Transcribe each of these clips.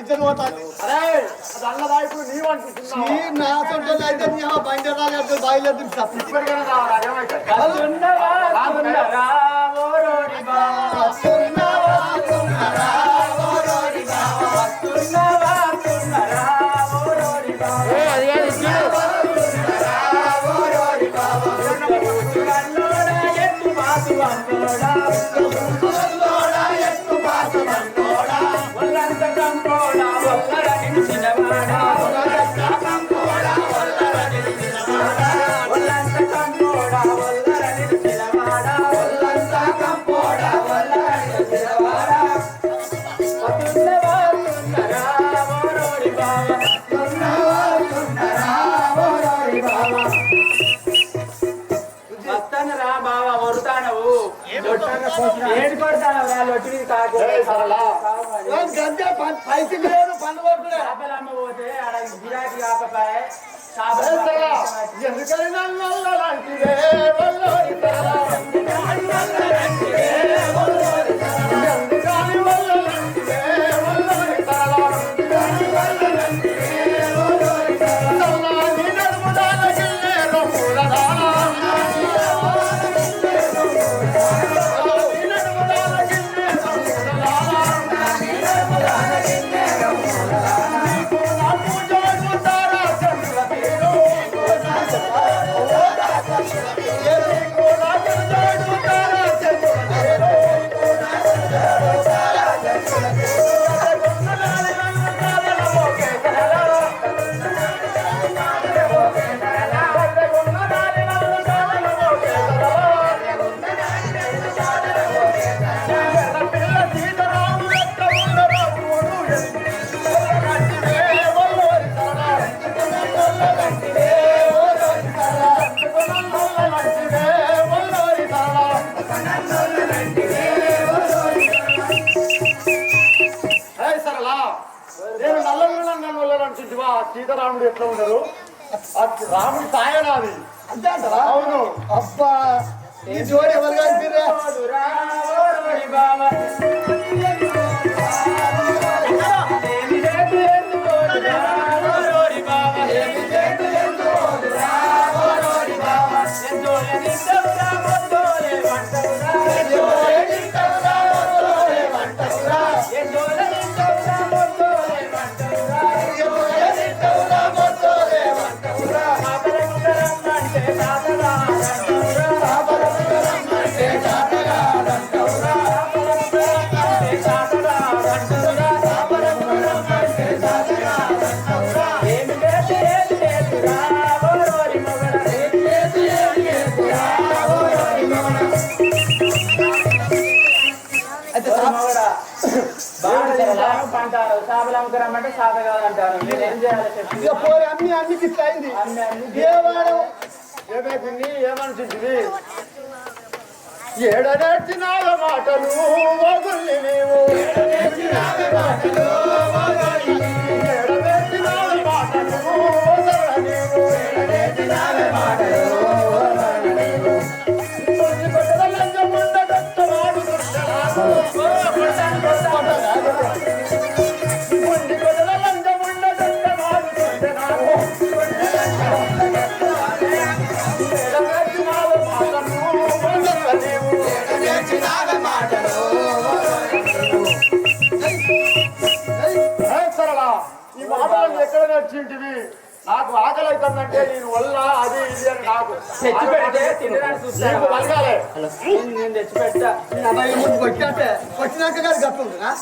ఇద్దరు పోతాను నా సొంత అయితే బండి బాయిలో పైసలు లేదు పండుగ పోతే అక్కడ గిరాకీ కాకపోయే ఎందుకైనా సీతారాముడు ఎట్లా ఉన్నారు రాముడి సాయనాది అంతే అంటారా అవును అబ్బా ఈ జోడి ఎవరు కలిపిరా చేపలంకరమ్మంటే చేత కాదంటారు. నేనేం చేయాలి చెప్పి అన్ని అన్నికి ఇట్లా అయింది. ఏవాడు ఏమైంది ఏమనిచింది ఏడనేర్చినాల మాటలు వదుల్ని నీవు ఏడనేర్చినాల మాటలు వదలని ఏడనేర్చినాల మాటలు వదలని నీవు ఏడనేర్చినాల మాటలు వదలని నీవు కొన్ని కొట్టల లంజముండ దత్తవాడు దుష్టరాడు ఈ మాటలు ఎక్కడ నేర్చింటివి? నాకు ఆకలి అవుతుందంటే నేను వల్ల అది ఇది అని నాకు తెచ్చి పెడితే తినడానికి వలగాలి. నేను తెచ్చి పెట్టా వచ్చినాక గారు గట్టు ఉంటుందా?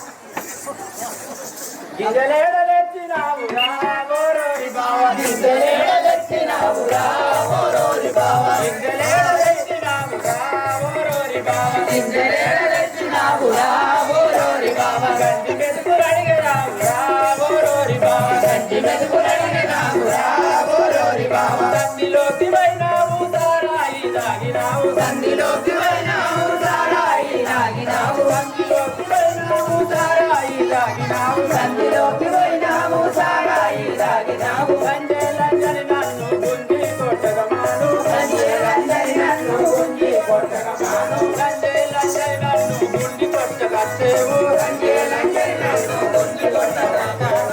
తందిలోకి వైనావు తారాయి దాగినావు తందిలోకి వైనావు తారాయి దాగినావు తందిలోకి వైనావు తారాయి దాగినావు తందిలోకి వైనావు తారాయి దాగినావు సంజే లంజని నన్ను గుంజి కొట్టగమాను సంజే లంజని నన్ను గుంజి కొట్టగమాను సంజే లంజని నన్ను గుంజి కొట్టగట్టేవు సంజే లంజని నన్ను గుంజి కొట్టగట్టేవు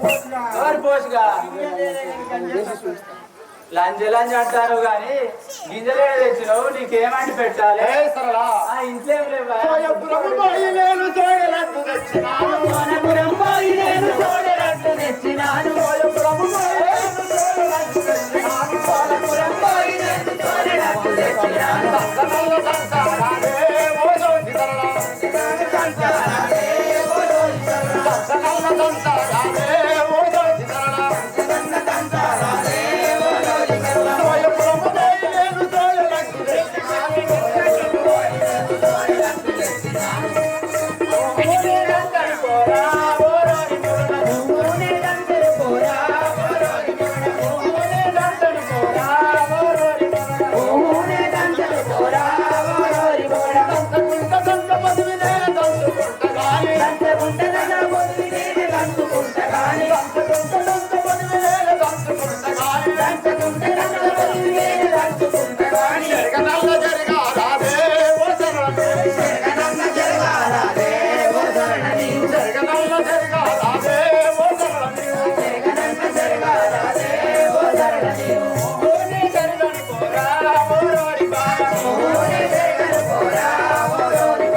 పోసుగా లంజ లంజ అంటారు గాని గింజలే తెచ్చినావు నీకేమంటి పెట్టాలి సరళా ఆ ఇంట్లో ఏం లేవా సోయపురము పోయి నేను సోయలట్టు తెచ్చినాను సోనపురం పోయి నేను సోడరట్టు తెచ్చినాను సోయపురము పోయి నేను సోయలట్టు తెచ్చినాను సోనపురం పోయి నేను సోడరట్టు తెచ్చినాను సంతనల్ల సంతారాలే ఓ జోజి సరళా సంతానాలే ఓ రోజు సరళా సంతనల్ల సంతారాలే ఓ జోజి సరళా సంతానాలే ఓ రోజు సరళా సోయపురము పోయి నేను సోయలట్టు తెచ్చినాను దండలు పోరా ఓ రోజు దండలు పోరా ఓ రోజు దండలు పోరా ఓ రోజు దండలు పోరా ఓ రోజు దంతకుంట దంత పదివి నేను దంతుకుంట గాని దంతకుంట పొద్దు నేను దంతుకుంట గాని దంతకుంట దంత పదివి నేను దంతుకుంట గాని దంతకుంట పొద్దు నేను దంతుకుంట గాని జరగనల్ల జరగాలే ఓ సరళే జరగనన్న జరగాలే ఓ సరణ నీవు జరగనల్ల జరగాలే ఓ సరళే జరగనన్న జరగాలే ఓ సరణ నీవు ఓనే జరగని పోరా ఓ రోరి బాబా ఓనే జరగను పోరా ఓ రోజు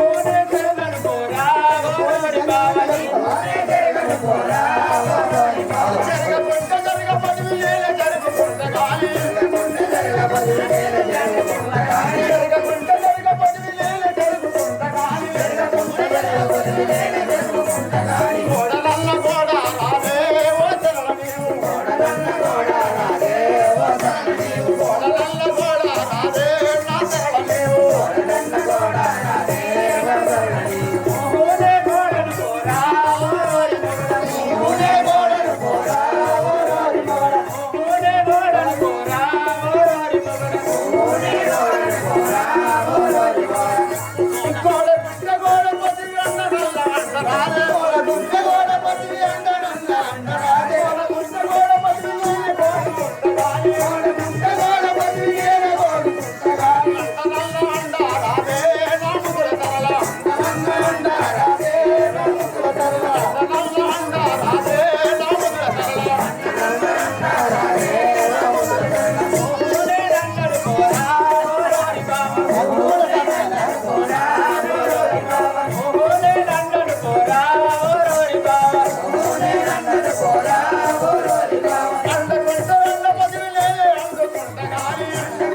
ఓనే జరగని పోరా ఓ రోరి బాబా ఓనే జరగను పోరా ఓ రోజు జరగకుంట జరగ పదివి నేను జరుగుకుంట గాని జరగకుంట జరగ పదివి నేను జరుగుకుంట గాని గోడలల్ల గోడాలే ఓ సరళే గోడలల్ల గోడాలే నా సరళే ఓనే గోడను పోరా ఓ రోరి ఓనే గోడను పోరా ఓ రోరి ఓనే గోడను పోరా ఓ రోరి గోడ గుట్ట గోడ పదివి అన్నదల్ల అంటరాలే గోడ గుట్ట గోడ పదివి అంటదల్ల అంటరాలే గోడ గుట్ట గోడ పదివి నేను గోడుకుంట గాని గోడ గుట్ట గోడ పదివి నేను గోడుకుంట గాని అంటదల్ల అండారాలే నాముగుల సరళ అండారాలే నాముగుల సరళ అంటదల్ల అండారాలే నాముగుల సరళ ఓనే రంగడు పోరా ఓ రోరి బాబా ఓనే రంగడు పోరా ఓ రోరి బాబా అండకుంట అండ పదివి నేనే అండుకుంట గాని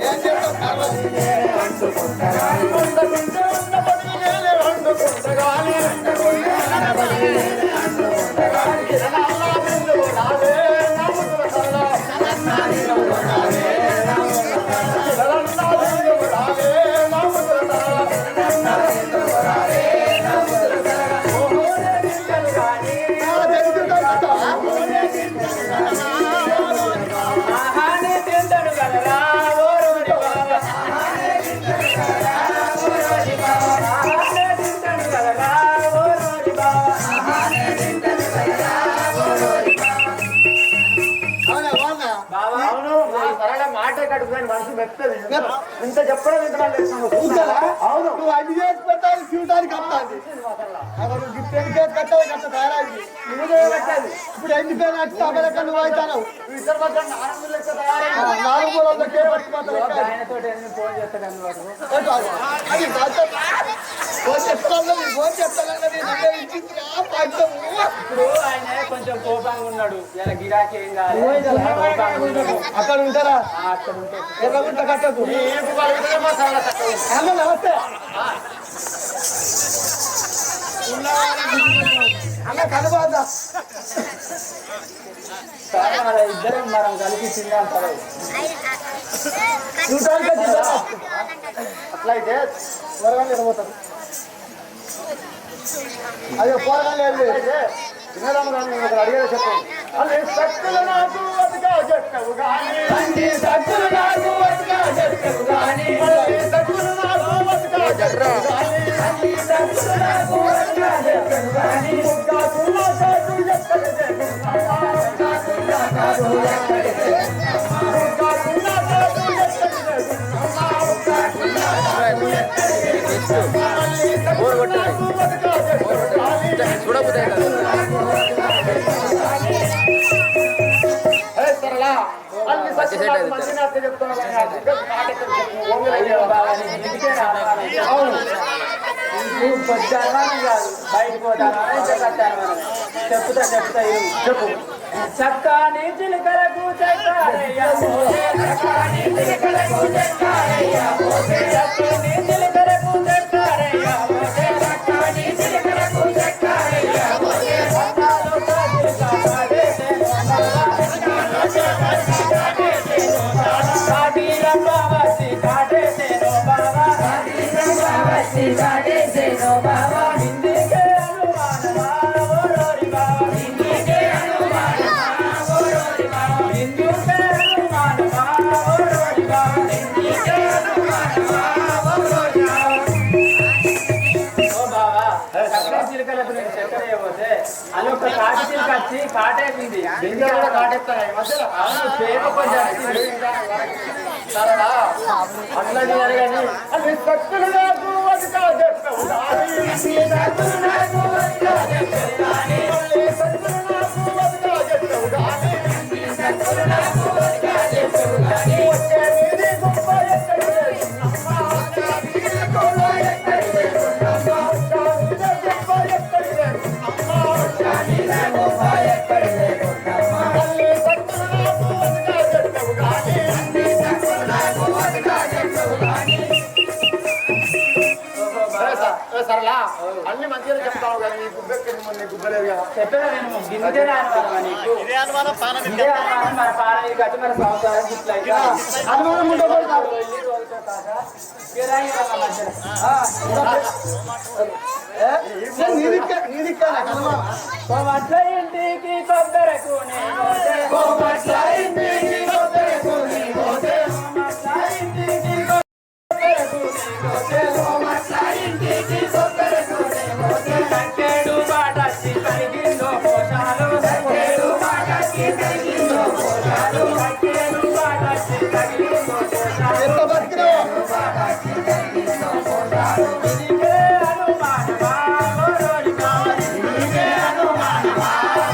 అండకుంట అండ పదివి నేనే అండుకుంట గాని కిరణాల బిందువు నావే నాముగుల సరళ కిరణాల బిందువు నావే నాముగుల సరళ ఓనే దింగలు గాని ఆహానే తిందడు గలరా ఓ రోజు బాబా ఆహానే తిందడు గలరా ఓ రోజు బాబా బాబా అవును మా సరళ మాటే కడుపుదని మనసు మెత్తది ఇంత చెప్పడం ఇంత అవును నువ్వు అన్ని చేసి పెట్టాలి చూడడానికి వస్తుంది అక్కడ గిఫ్ట్ ఎన్ని కేసు కట్టాలి కట్ట తయారైంది నువ్వే కట్టేది ఇప్పుడు ఎన్ని పేరు నచ్చి అమెరికా నువ్వు అవుతావు ఇద్దరు మధ్య నాలుగు లెక్క తయారైంది 400 కేసు పట్టుకోవాలి ఆయనతో ఫోన్ చేస్తాడు అన్నమాట అది ఫోన్ చెప్తానన్నది ఇప్పుడు ఆయన కొంచెం కోపంగా ఉన్నాడు ఇలా గిరాకీ ఏం కాదు కోపంగా ఉన్నాడు అక్కడ ఉంటారా అక్కడ ఉంటే ఎర్రగుంట కట్టకు నీకు కలిగితే మా సరళ చక్కగా అన్న నమస్తే అన్న కనబాద సరే మన ఇద్దరం మనం కలిపి తిందాం సరే చూడడానికి అట్లయితే త్వరగా నిలబోతారు అయ్యో పోరగా లేదు అయితే తినడం కానీ నేను ఒకరు అడిగేది చెప్పండి అదే శక్తులు నాకు అదిగా చెట్టవు కానీ అన్ని సత్తులు నాకు వద్దుగా చెట్టవు గాని శక్తులు నాకు అదిగా చెట్టవు కానీ అన్ని సత్తులు నాకు వద్దుగా చెట్టవు గాని ముగ్గాసుల సాటు ఎక్కడ చేస్తున్నావా? కాకున్నా కాదు ఎక్కడి ముగ్గాసుల సాటు ఎక్కడ చేస్తున్నావా? చూడబోతే కదా అన్ని సత్యం మంచిగా అర్థం చెప్తున్నా కానీ ఆ బుగ్గ కాటెక్కడ అయ్యో బాబా, నీకు ఇంటికే రావాలి. అవును నువ్వు పొద్దున్న కాదు, బయటకు పోతాను చెప్తా ఇరు. చెప్పు చక్కని చిలుకలకు చక్కరయ్య మోసే, చక్కని చిలుకలకు చక్కరయ్య మోసే, చక్కని చిలుకలకు చక్కరయ్య మోసే, చక్కని చిలుకలకు చక్కరయ్య మోసే, అందాలు కాటిల్కా కాటేసేను బావా, కాటిలమ్మ వచ్చి కాటేసేను బావా, కాటేసేను బావా, ఇందుకే అనుమానమా ఓరోరి బావా, ఇందుకే అనుమానమా ఓరోరి బావా, ఇందుకే అనుమానమా ఓరోరి బావా, ఇందుకే అనుమానమా ఓరోరి బావా. ఓ బావా, చక్కెర చిలుకలకు నేను చక్కెర ఇవ్వబోతే అది ఒక కాటి చిలుక వచ్చి కాటేసింది. ఇంకా కూడా కాటెత్తాయి మధ్యలో అవును, పేరు కొంచెం వచ్చింది. సరేనా అట్లా చేయాలి కానీ అన్ని సత్తులు నాకు అది కాజెట్టవు కానీ సత్తులు నాకు అది కాజెట్టవు కానీ, అన్ని సత్తులు నాకు అది కాజెట్టవు కానీ సత్తులు నాకు అది కాజెట్టవు కానీ, వచ్చే నీది గొప్ప ఎక్కడి లేకున్నమ్మా వచ్చే నీది గొప్ప ఎక్కడి లేకున్నమ్మా, వచ్చే నీది గొప్ప ఎక్కడి లేకున్నమ్మా వచ్చే నీది గొప్ప ఎక్కడి లేకున్నమ్మా, అన్ని సత్తులు నాకు అది కాజెట్టవు కానీ సత్తులు నాకు అది కాజెట్టవు కానీ. సరేలా అన్ని మంచిగా చెప్తావు కానీ నీ గుబ్బెక్కి నీ గుబ్బలేదు కదా చెప్పేదా నేను గింజే అనుమానమా నీకు? ఇదే అనుమానం మన పాలనీకి వచ్చి మన సంవత్సరానికి ఇట్లా అయితే అనుమానం ఉండకూడదు వెళ్ళి రోజుతో కాదా గిరాయి వాళ్ళ మధ్యన. కోమట్ల ఇంటికి కొబ్బరకు నేను పోతే, కోమట్ల ఇంటికి కొబ్బరకు నేను పోతే, కోమట్ల ఇంటికి కొబ్బరకు నేను పోతే, కోమట్ల ఇంటికి కొబ్బరకు నేను పోతే, సంకేడు బాటచ్చి కలిగిందో పోషాలు, సంకేడు బాటచ్చి కలిగిందో పోషాలు, సంకేడు బాటచ్చి కలిగిందో పోషాలు, బాటచ్చి కలిగిందో పోషాలు. ఇదికే అనుమానమా ఓరోరి బావా, ఇదికే అనుమానమా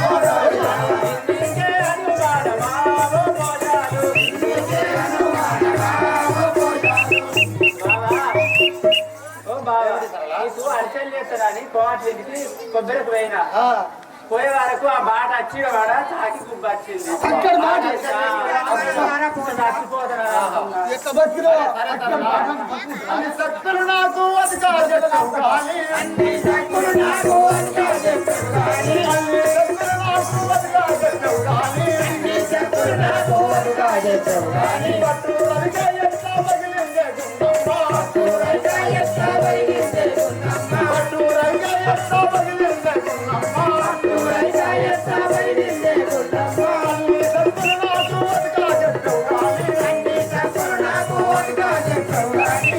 ఓరోరి బావా, ఇదికే అనుమానమా ఓ పోషాలు, ఇదికే అనుమానమా ఓ పోషాలు. బావా, ఓ బావా, నీకు అరిసెలు చేస్తానని కోమట్లింటికి కొబ్బరికి పోయినా, పోయే వరకు ఆ బాట వచ్చి వాడ తాకి గుబ్బ వచ్చింది. అక్కడ బాట? చచ్చిపోతున్నా అన్ని సత్తులు నాకు అది కాజెట్టవు కానీ అన్ని సక్కులు నాకు అది కాజెట్టవు కానీ, అన్ని సత్తులు నాకు అది కాజెట్టవు కానీ అన్ని సక్కులు నాకు అది కాజెట్టవు కానీ, పట్టు రవికే ఎట్లా పగిలిందే గుండమ్మ ఊరైతే ఎట్లా వైగిందే గున్నమ్మ, పట్టు రవికే ఎట్లా పగిలిందే గుండమ్మ ఊరైతే ఎట్లా వైగిందే గున్నమ్మ, అన్ని సత్తులు నాకు అది కాజెట్టవు కానీ అన్ని సక్కులు నాకు అది కాజెట్టవు కానీ.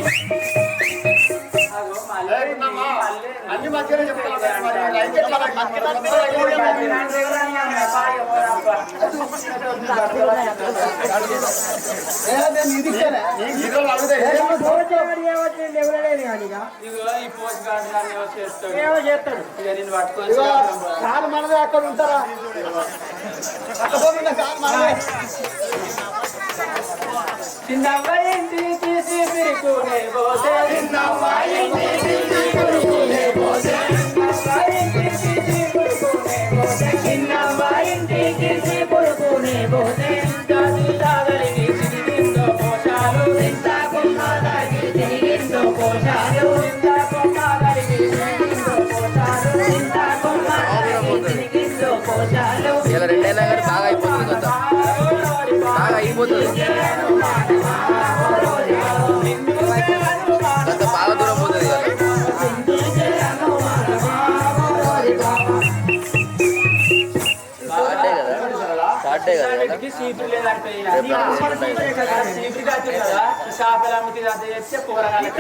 అగో మళ్ళీ లేకున్నమ్మా, మళ్ళీ అన్ని మధ్యలో చెప్తాను మరి అయితే మనకి నీకు ఇదో అడుగుతాయి ఇదిగో ఈ పోస్ట్ కార్డు చేస్తాడు ఇక నేను పట్టుకొని కాలు మనదే అక్కడ ఉంటారా అక్కడ కాలు మనదే చిన్నమ్మ ఇంటికి సిపిరికునే పోతే, చిన్నమ్మ ఇంటికి సిపిరికునే పోతే, చిన్నమ్మ ఇంటికి సిపిరికునే పోతే, చిన్నమ్మ ఇంటికి సిపిరికునే పోతే, ఇంకా సీతాగలిగి తిరిగిందో పోషాలు, ఇంత కొమ్మలకి తిరిగిందో పోషాలు, ఇంత కొమ్మలకి తిరిగిందో పోషాలు, ఇంత కొమ్మలకి తిరిగిందో పోషాలు. ఇలా రెండేళ్ళ కానీ బాగా అయిపోతుంది కొంత బాగా అయిపోతుంది కొంత బాగా దూరం పోతుంది స్టార్టే కదా వీటికి సీపులు లేదంటే సీపులు కాదు కదా షాపులు అమ్మితే అంత చేస్తే కూరగాయలు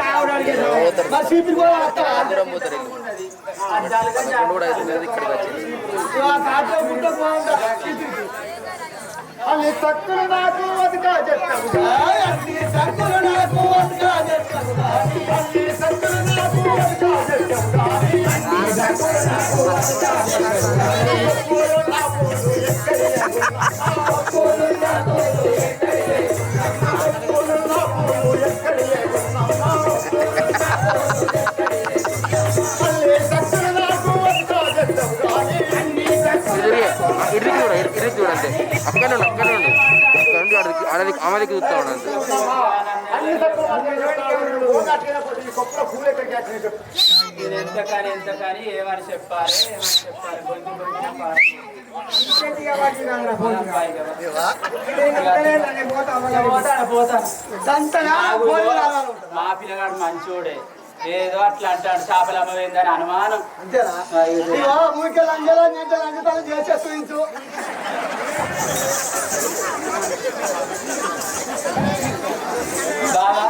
మరి సీపీ కూడా వస్తావా? దూరం పోతారు అద్దాలుగా రెండు కూడా అవుతుంది ఇక్కడికి వచ్చింది ఆ కాట్లో గుడ్డ బాగుందా సీపీకి? అన్ని సత్తులు నాకు అది కాజెట్టవు అన్ని సత్తులు నాకు అది కాజెట్టవు అన్ని సత్తులు నాకు అది కాజెట్టవు అన్ని సత్తులు నాకు అది కాజెట్టవు ఎక్కడి చూడ ఇటు చూడ అంతే అక్కడనే ఉండు అక్కడనే ఉండు అక్కడ నుండి ఆడది ఆమెదికి చూస్తా ఉండు అంతే అన్ని తక్కువ పోతే ఈ కొప్పలో పూలు ఎక్కడికి వచ్చినాయి చెప్పు. నేను ఎంత కానీ ఏమని చెప్పాలి గొంతు గొంతున పాడు. పోతాను సంతగా పోయి రావాలి. మా పిల్లగాడు మంచోడే ఏదో అట్లా అంటాడు చేపలు అమ్మవేందని అనుమానం. అంతేనా ఇగో ఊరికే లంజలా నేను లంజతనం చేసే చూపించు. బాబా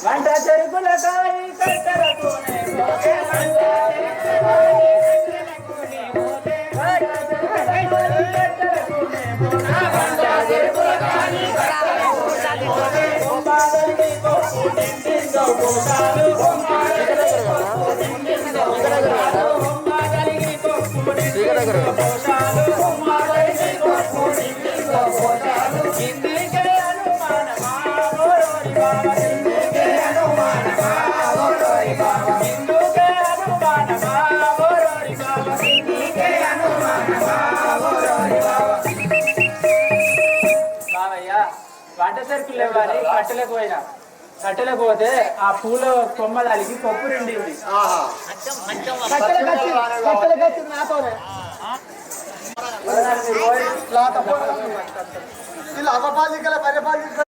వంట చెరుకుల కాయి కట్టెలతోనే పోతే వంట చెరుకులతోనే పోతే వంట చెరుకుల కాయి కట్టెలతోనే పోతే వంట చెరుకుల కాయి కట్టెలతోనే పోతే బాదరికి కొప్పు నిండిందో పోతాలు బాదరికి కొప్పు నిండిందో పోతాలు బాదరికి కొప్పు నిండిందో పోతాలు బాదరికి కొప్పు నిండిందో పోతాలు కిందికే అనుమానమా ఓరోరి బాబా కిందికే అనుమానమా ఓరోరి బాబా కిందికే అనుమానమా ఓరోరి బాబా కిందికే అనుమానమా ఓరోరి బాబా. బావయ్య వంట సరుకులు ఇవ్వాలి కట్టెలకు పోతే ఆ పూల కొమ్మలాలికి పప్పు నిండింది. కట్టెలకు వచ్చింది నాతోనే మీరు పోయి ఇలా అవ్వపాలి పరిపాలి